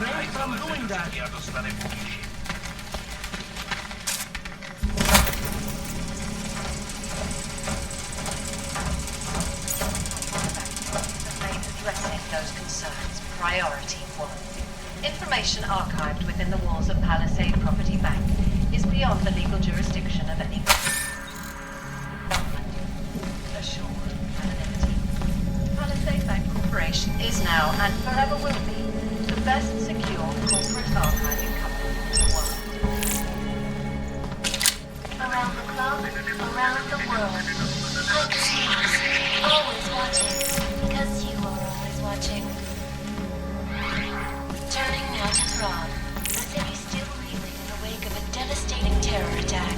refrain from doing that. Addressing those concerns, priority 1. Information archived within the walls of Palisade Property Bank is beyond the legal jurisdiction of any government. Assured anonymity. Palisade Bank Corporation is now and forever will be the best secure corporate archiving company in the world. Around the clock, around the world. I'm Deus, always watching, because you are always watching. Turning now to Prague, the city still reeling in the wake of a devastating terror attack.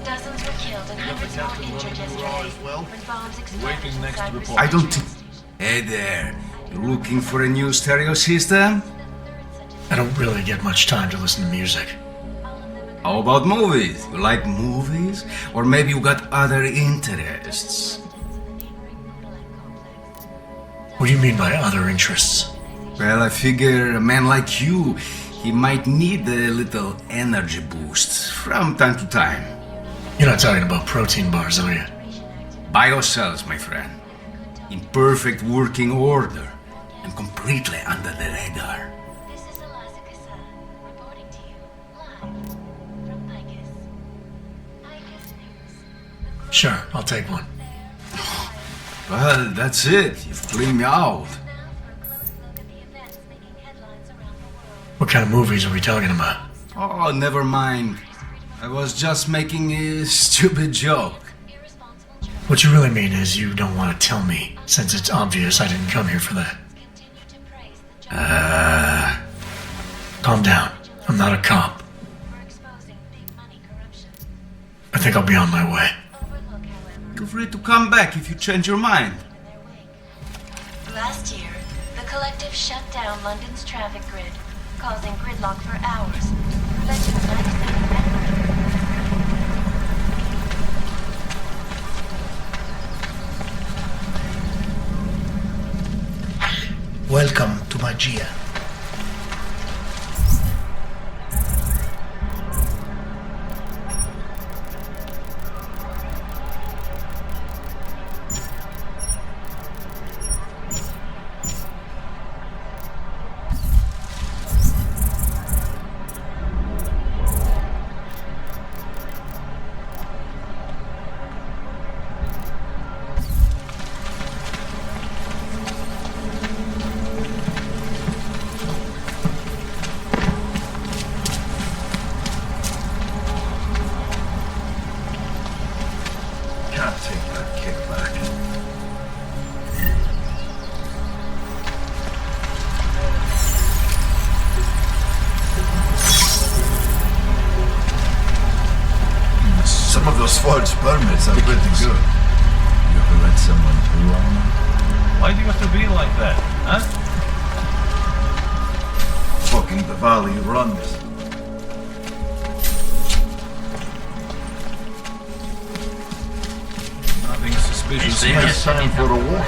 Dozens were killed and hundreds more injured yesterday when bombs exploded inside reception. I don't think... Hey there, you looking for a new stereo system? I don't really get much time to listen to music. How about movies? You like movies? Or maybe you got other interests? What do you mean by other interests? Well, I figure a man like you, he might need a little energy boost from time to time. You're not talking about protein bars, are you? Biocells, my friend. In perfect working order and completely under the radar. This is Eliza Kassan, reporting to you, live from Picus. Picus News. Sure, I'll take one. Well, that's it. You've cleaned me out. Now for a close look at the events making headlines around the world. What kind of movies are we talking about? Oh, never mind. I was just making a stupid joke. Irresponsible journalists What you really mean is you don't want to tell me, since it's obvious I didn't come here for that. continue to praise the journalists Calm down. I'm not a cop. for exposing big money corruption. I think I'll be on my way. Overlook, however, Feel free to come back if you change your mind. in their wake. Last year, the collective shut down London's traffic grid, causing gridlock for hours, preventing a life-saving network. Welcome to Magia. Can't take that kickback. Some of those forged permits are pretty good. You ever let someone through on them? Why do you have to be like that, huh? Fucking the valley runs. Nothing suspicious here. It's time for a walk.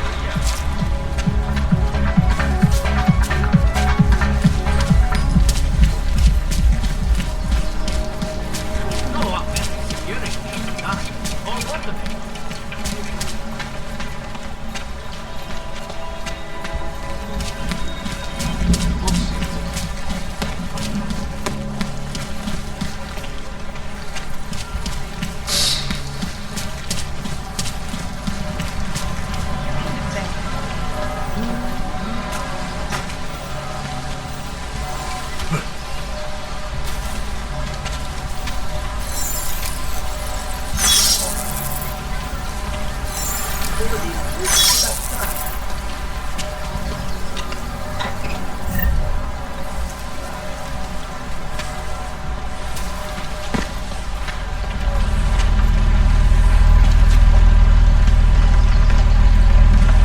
No, security. Or what the...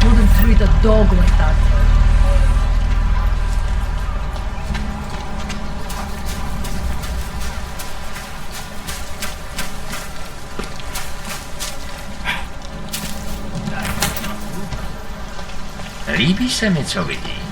Wouldn't treat a dog like that. Líbí se mi, co vidím.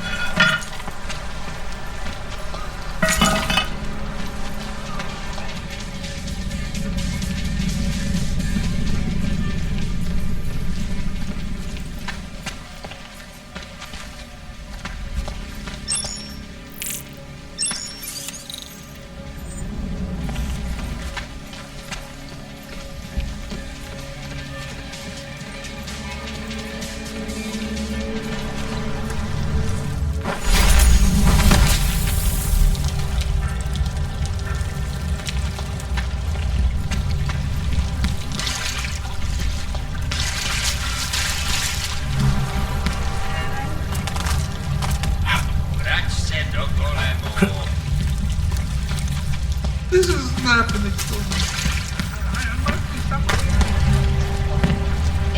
This is happening to me.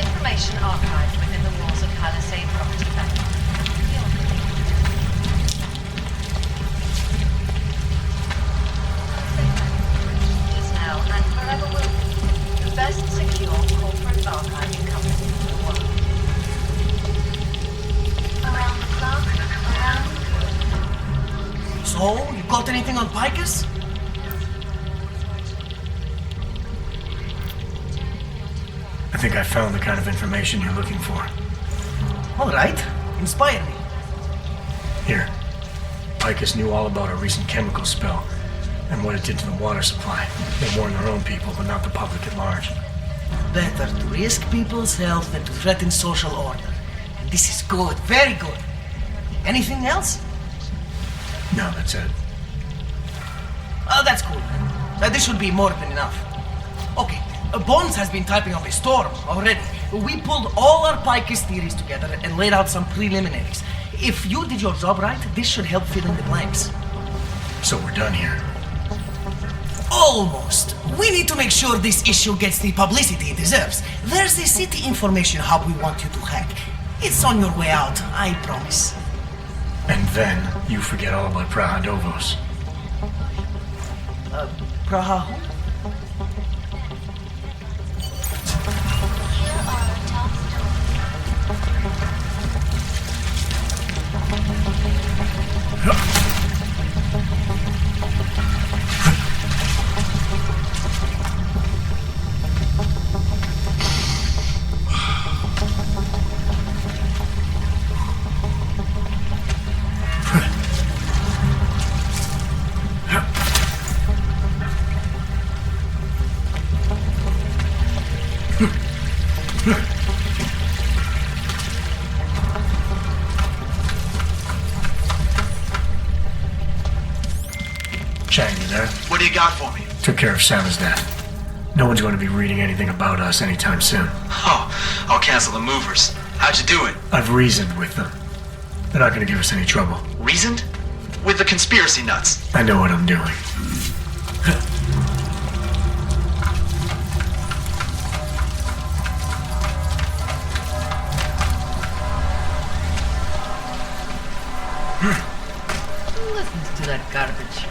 Information archived within the walls of Palisade Property Bank. Is now and forever will be the best secure corporate archiving company in the world. Around the clock, around So, you got anything on Picus? I think I found the kind of information you're looking for. All right. Inspire me. Here. Picus knew all about a recent chemical spill and what it did to the water supply. They warned their own people, but not the public at large. Better to risk people's health than to threaten social order. And this is good, very good. Anything else? No, that's it. Oh, that's cool. This should be more than enough. Okay, Bones has been typing up a storm already. We pulled all our Picus theories together and laid out some preliminaries. If you did your job right, this should help fill in the blanks. So we're done here. Almost. We need to make sure this issue gets the publicity it deserves. There's a city information hub we want you to hack. It's on your way out, I promise. And then you forget all about Praha Dovos. Praha who? here are our top stories. Chang, you there? What do you got for me? Took care of Samizdat. No one's going to be reading anything about us anytime soon. Oh, I'll cancel the movers. How'd you do it? I've reasoned with them. They're not going to give us any trouble. Reasoned? With the conspiracy nuts. I know what I'm doing. Who listens to that garbage?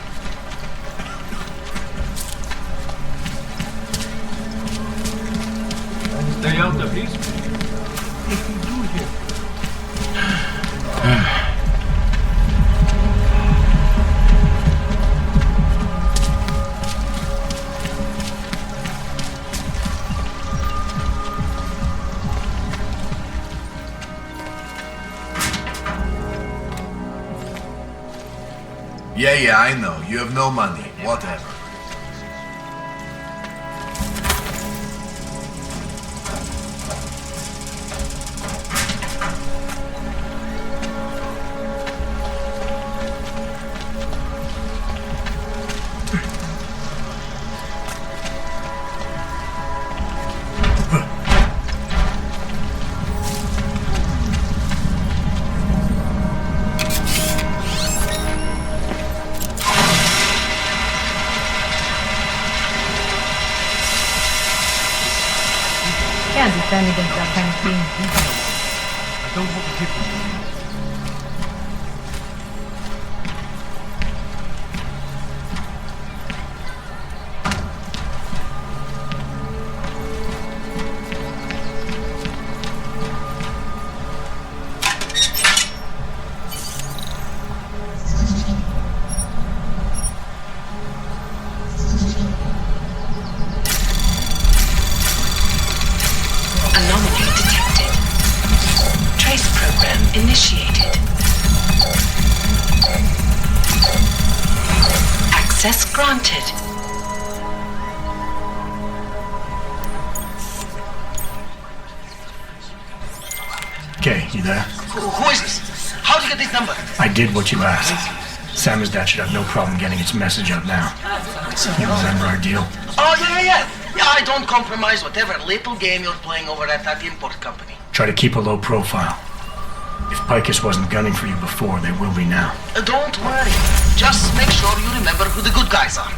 Stay out of his way. If you do hear. Yeah, I know. You have no money. Whatever. Can't defend against that kind of thing. I don't want to give them. Anomaly detected. Trace program initiated. Access granted. Okay, you there? Who is this? How'd you get this number? I did what you asked. Samizdat should have no problem getting its message out now. You remember our deal? Oh, yeah. Yeah, I don't compromise whatever little game you're playing over at that import company. Try to keep a low profile. If Picus wasn't gunning for you before, they will be now. Don't worry. Just make sure you remember who the good guys are.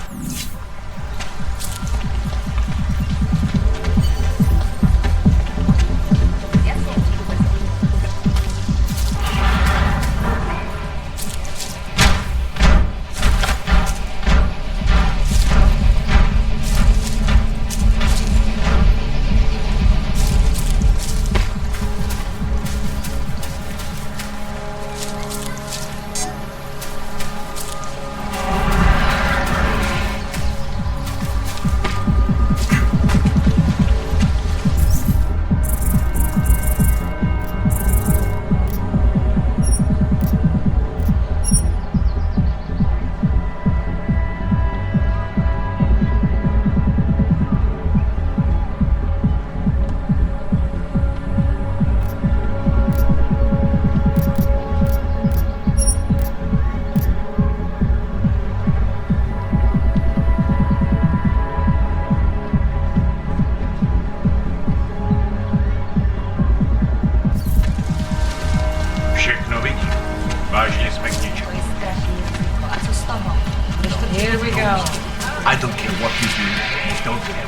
I don't care what you do. I don't care.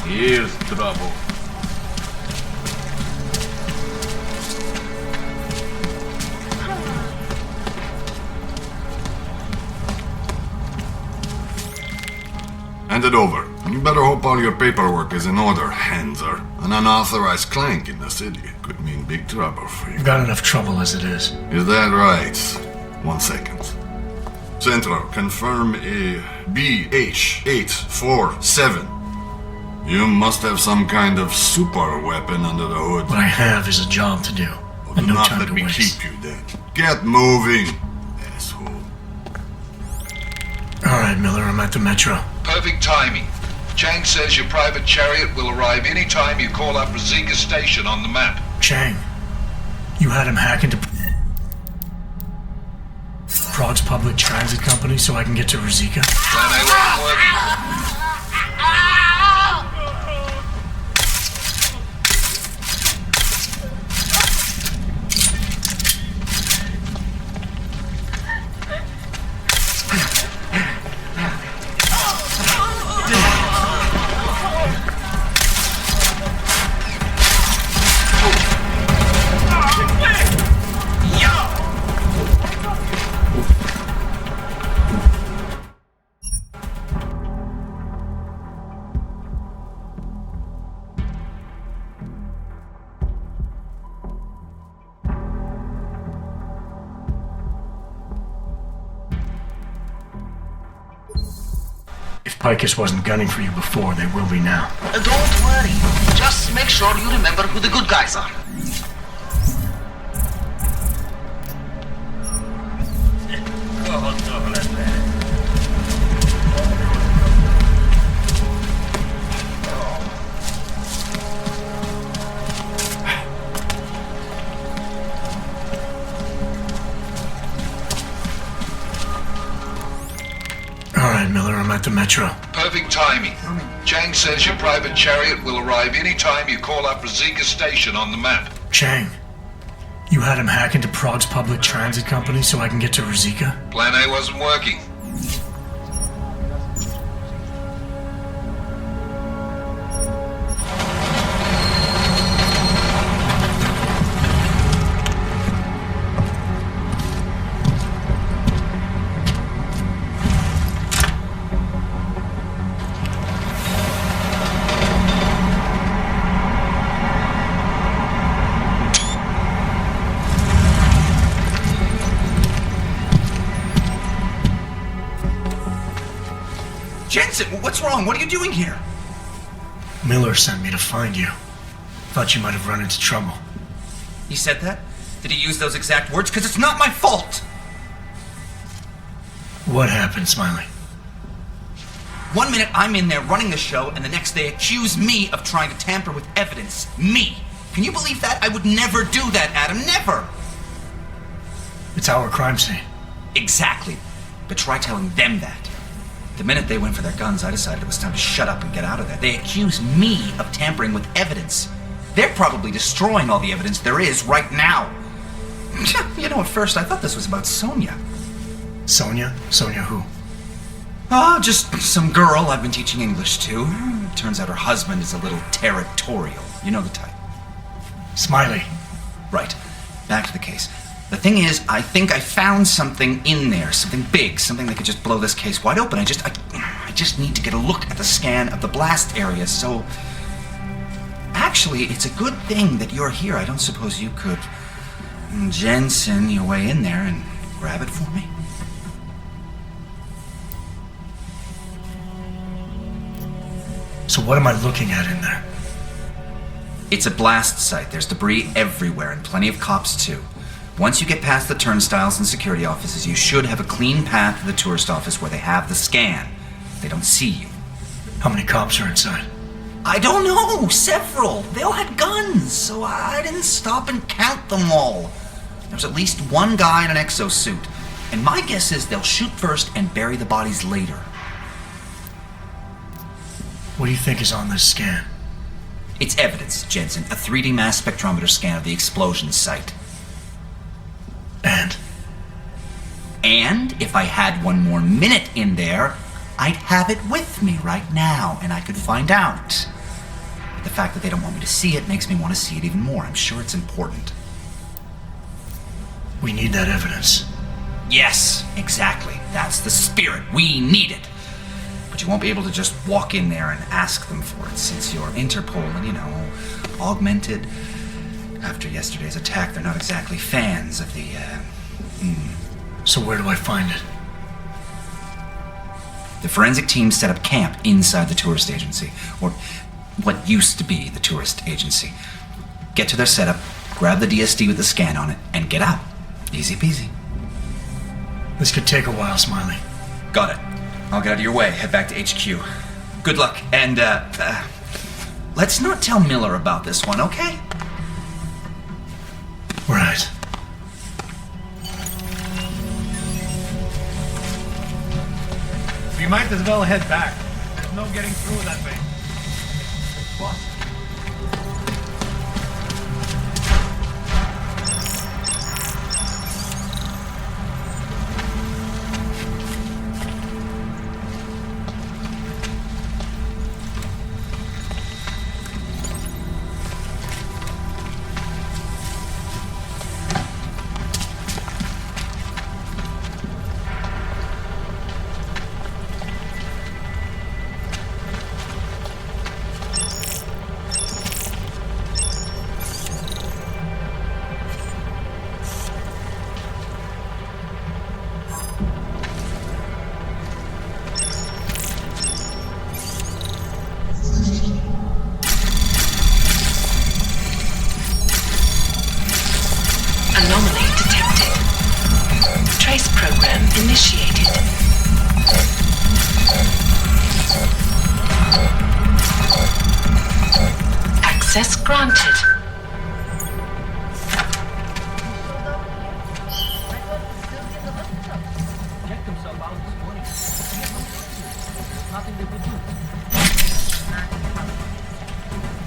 Here's trouble. Hand it over. You better hope all your paperwork is in order, Hanser. An unauthorized clank in the city could mean big trouble for you. You've got enough trouble as it is. Is that right? 1 second. Central, confirm a BH847. You must have some kind of super weapon under the hood. What I have is a job to do, Well, and do no not time let to me waste. keep you then. Get moving, asshole. All right, Miller, I'm at the Metro. Perfect timing. Chang says your private chariot will arrive any time you call up Rizika Station on the map. Chang, you had him hack into Prague's public transit company so I can get to Rizika? Plan A wasn't working. If Picus wasn't gunning for you before, they will be now. Don't worry. Just make sure you remember who the good guys are. All right, Miller, I'm at the Metro. Perfect timing. Chang says your private chariot will arrive any time you call up Rizika Station on the map. Chang, you had him hack into Prague's public transit company so I can get to Rizika? Plan A wasn't working. Jensen, what's wrong? What are you doing here? Miller sent me to find you. Thought you might have run into trouble. He said that? Did he use those exact words? Because it's not my fault! What happened, Smiley? 1 minute I'm in there running the show, and the next they accuse me of trying to tamper with evidence. Me! Can you believe that? I would never do that, Adam. Never! It's our crime scene. Exactly. But try telling them that. The minute they went for their guns, I decided it was time to shut up and get out of there. They accuse me of tampering with evidence. They're probably destroying all the evidence there is right now. You know, at first I thought this was about Sonia. Sonia? Sonia who? Oh, just some girl I've been teaching English to. Turns out her husband is a little territorial. You know the type. Smiley. Right. Back to the case. The thing is, I think I found something in there, something big, something that could just blow this case wide open. I just need to get a look at the scan of the blast area, so... Actually, it's a good thing that you're here. I don't suppose you could Jensen your way in there and grab it for me? So what am I looking at in there? It's a blast site. There's debris everywhere, and plenty of cops, too. Once you get past the turnstiles and security offices, you should have a clean path to the tourist office where they have the scan. They don't see you. How many cops are inside? I don't know. Several. They all had guns, so I didn't stop and count them all. There's at least one guy in an exosuit, and my guess is they'll shoot first and bury the bodies later. What do you think is on this scan? It's evidence, Jensen. A 3D mass spectrometer scan of the explosion site. And? And if I had one more minute in there, I'd have it with me right now, and I could find out. But the fact that they don't want me to see it makes me want to see it even more. I'm sure it's important. We need that evidence. Yes, exactly. That's the spirit. We need it. But you won't be able to just walk in there and ask them for it, since you're Interpol and, augmented. After yesterday's attack, they're not exactly fans of the, So where do I find it? The forensic team set up camp inside the tourist agency, or what used to be the tourist agency. Get to their setup, grab the DSD with the scan on it, and get out. Easy peasy. This could take a while, Smiley. Got it. I'll get out of your way, head back to HQ. Good luck, and, let's not tell Miller about this one, okay? Right. We might as well head back. There's no getting through that way. What? Anomaly detected. Trace program initiated. Access granted. Checked himself out this morning. There's nothing they could do.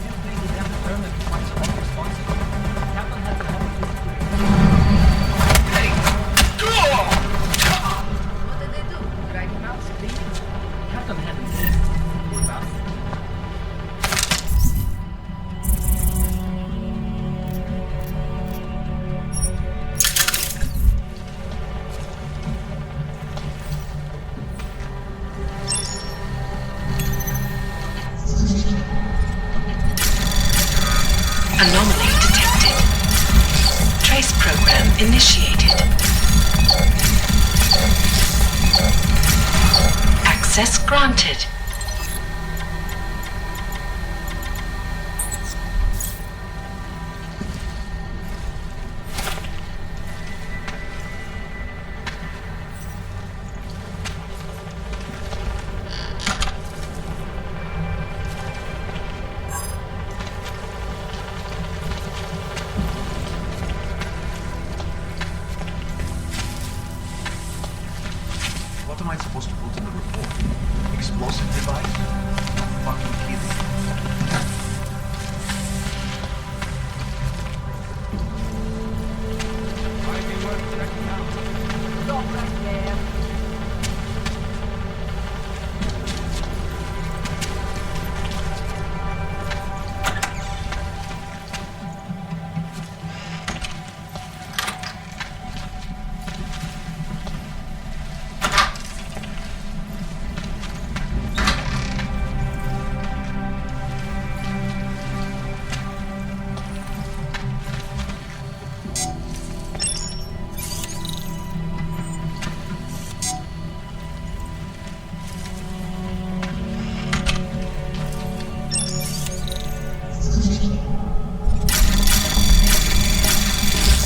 Can't blame them determined to find someone responsible. Captain had the opportunity What did they do? Drag him out screaming? Captain had to leave. Poor bastard. Anomaly detected. Trace program initiated. Access granted. What am I supposed to put in the report? Explosive device? Fucking kidding. Stop right there.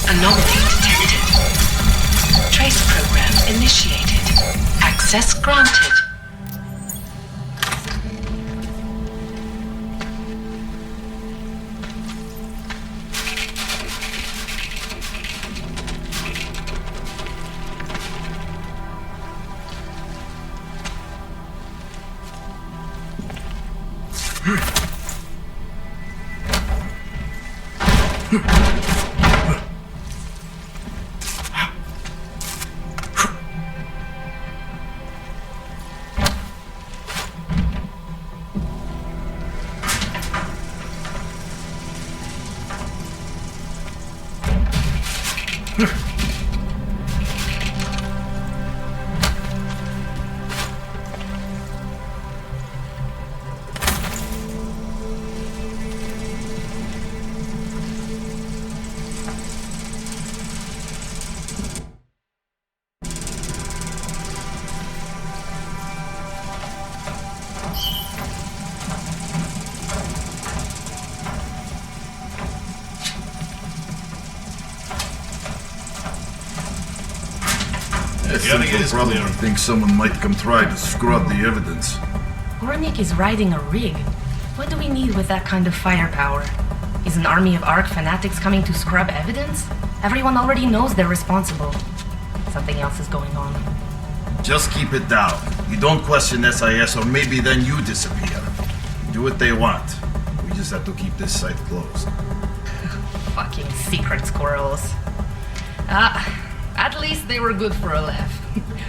Anomaly detected. Trace program initiated. Access granted. Probably think someone might come try to scrub the evidence. Gornick is riding a rig. What do we need with that kind of firepower? Is an army of Ark fanatics coming to scrub evidence? Everyone already knows they're responsible. Something else is going on. Just keep it down. You don't question SIS, or maybe then you disappear. Do what they want. We just have to keep this site closed. Fucking secret squirrels. At least they were good for a laugh.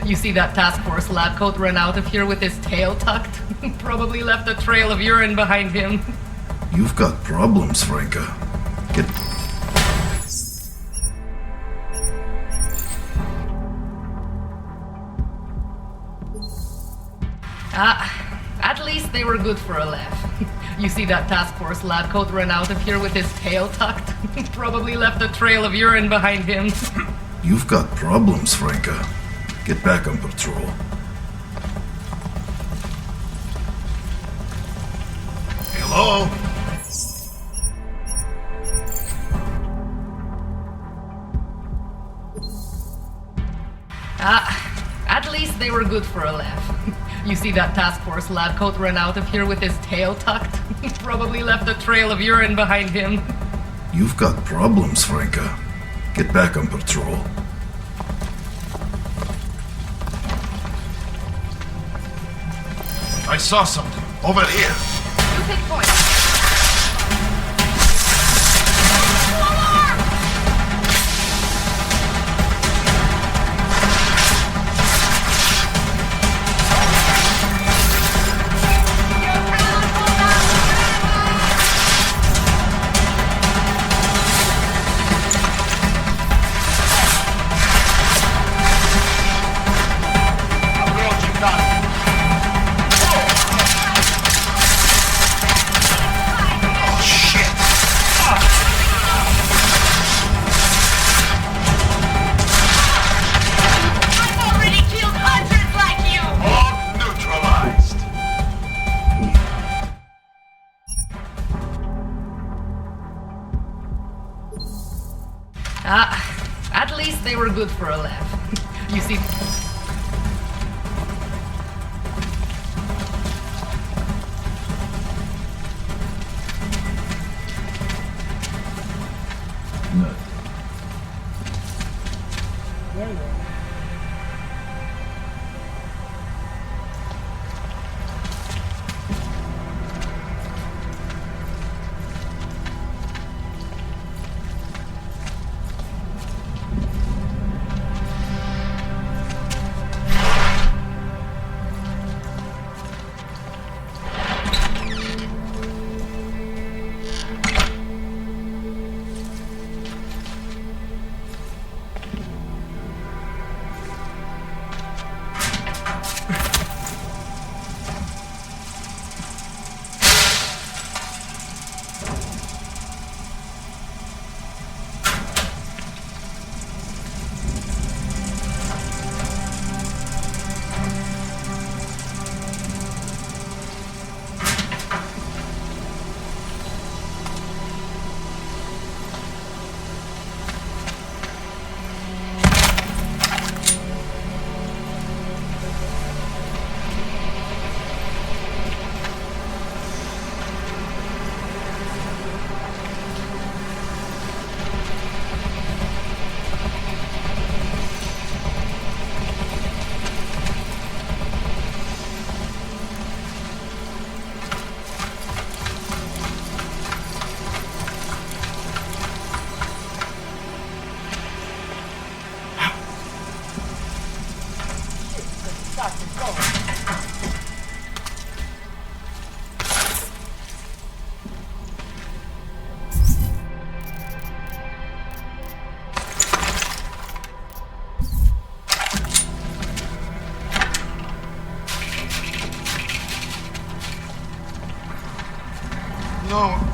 You see that task force lab coat run out of here with his tail tucked? Probably left a trail of urine behind him. You've got problems, Franca. Get... At least they were good for a laugh. You see that task force lab coat run out of here with his tail tucked? Probably left a trail of urine behind him. You've got problems, Franca. Get back on patrol. Hello? At least they were good for a laugh. You see that task force lab coat run out of here with his tail tucked? Probably left a trail of urine behind him. You've got problems, Franca. Get back on patrol. I saw something. Over here. You take point. At least they were good for a laugh. You see...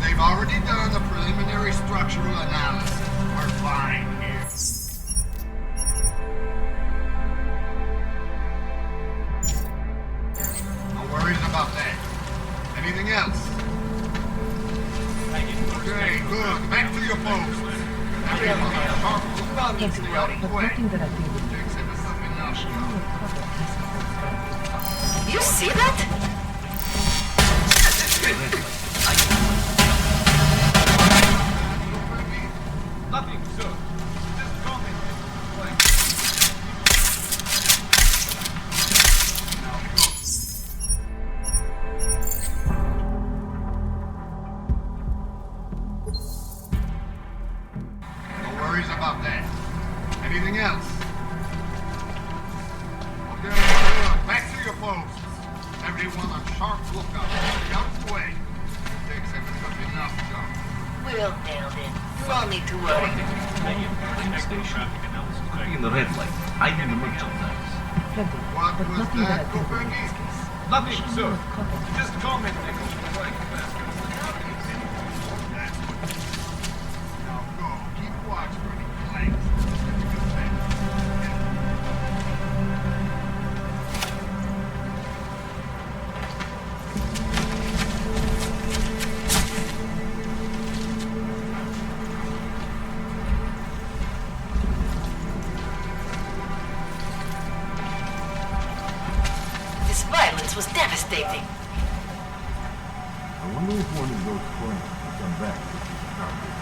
They've already done a preliminary structural analysis. We're fine here. No worries about that. Anything else? Okay, good. Back to your post. Everyone on sharp lookout. Stay out of the way. Jake's into something else. You see that? Nothing, sir. Just comment. No worries about that. Anything else? Okay, good. Back to your posts. Everyone on sharp lookout. Stay out of the way. Jake's into something else, John. We'll nail it. No need to worry. In the red light. I did the merchandise. What was that, Copernicus? Nothing, sir. Just comment. Now go. Keep watch for any flanks. This violence was devastating. I wonder if one of those planes will come back to the garbage.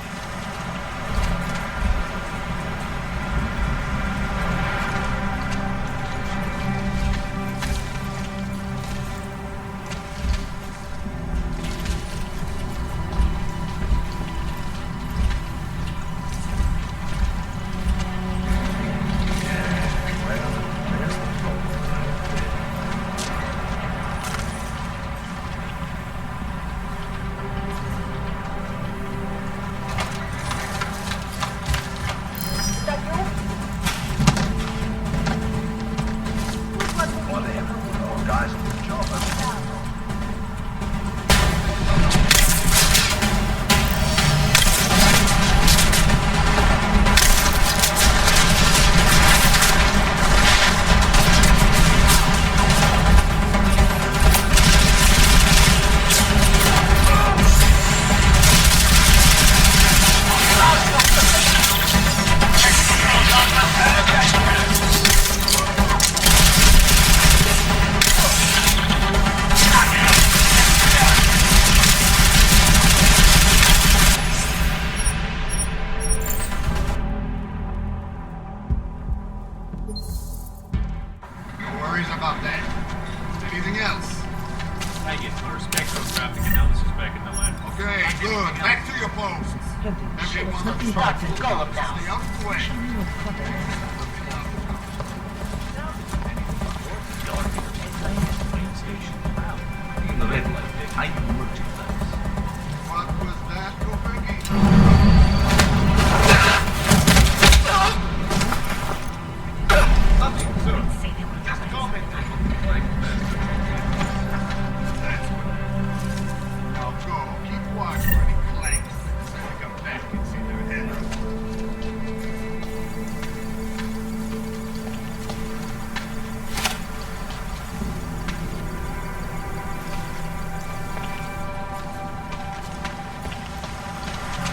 About that. Anything else? I get our spectrographic analysis back in the lab. Okay, good. Back to your posts. Everyone on sharp lookout. Stay out of the way. In the red light. I did the merchandise.